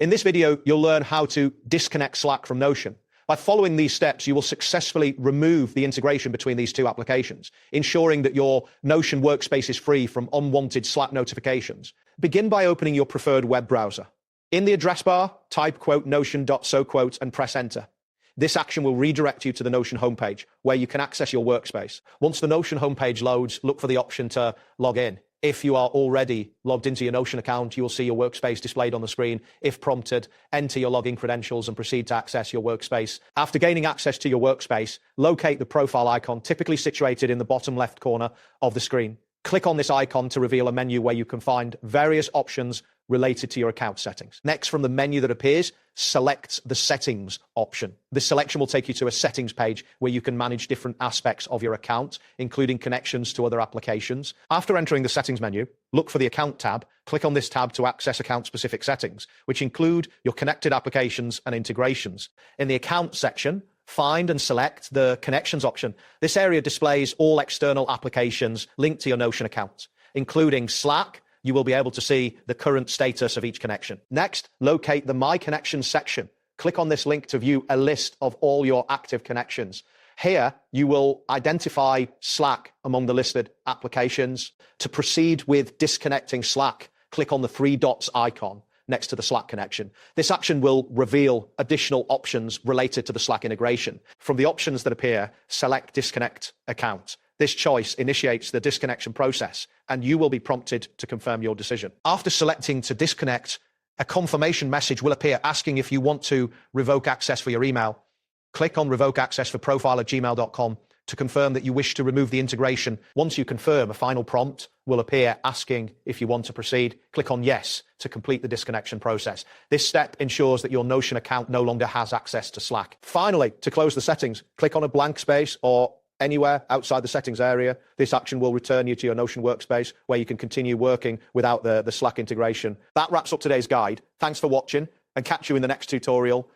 In this video, you'll learn how to disconnect Slack from Notion. By following these steps, you will successfully remove the integration between these two applications, ensuring that your Notion workspace is free from unwanted Slack notifications. Begin by opening your preferred web browser. In the address bar, type notion.so and press enter. This action will redirect you to the Notion homepage, where you can access your workspace. Once the Notion homepage loads, look for the option to log in. If you are already logged into your Notion account, you will see your workspace displayed on the screen. If prompted, enter your login credentials and proceed to access your workspace. After gaining access to your workspace, locate the profile icon, typically situated in the bottom left corner of the screen. Click on this icon to reveal a menu where you can find various options related to your account settings. Next, from the menu that appears, select the settings option. This selection will take you to a settings page where you can manage different aspects of your account, including connections to other applications. After entering the settings menu, look for the account tab. Click on this tab to access account-specific settings, which include your connected applications and integrations. In the account section, find and select the connections option. This area displays all external applications linked to your Notion account, including Slack. You will be able to see the current status of each connection. Next, locate the My Connections section. Click on this link to view a list of all your active connections. Here, you will identify Slack among the listed applications. To proceed with disconnecting Slack, click on the three dots icon next to the Slack connection. This action will reveal additional options related to the Slack integration. From the options that appear, select Disconnect Account. This choice initiates the disconnection process, and you will be prompted to confirm your decision. After selecting to disconnect, a confirmation message will appear asking if you want to revoke access for your email. Click on Revoke Access for Profile@gmail.com to confirm that you wish to remove the integration. Once you confirm, a final prompt will appear asking if you want to proceed. Click on Yes to complete the disconnection process. This step ensures that your Notion account no longer has access to Slack. Finally, to close the settings, click on a blank space or anywhere outside the settings area. This action will return you to your Notion workspace where you can continue working without the Slack integration. That wraps up today's guide. Thanks for watching, and catch you in the next tutorial.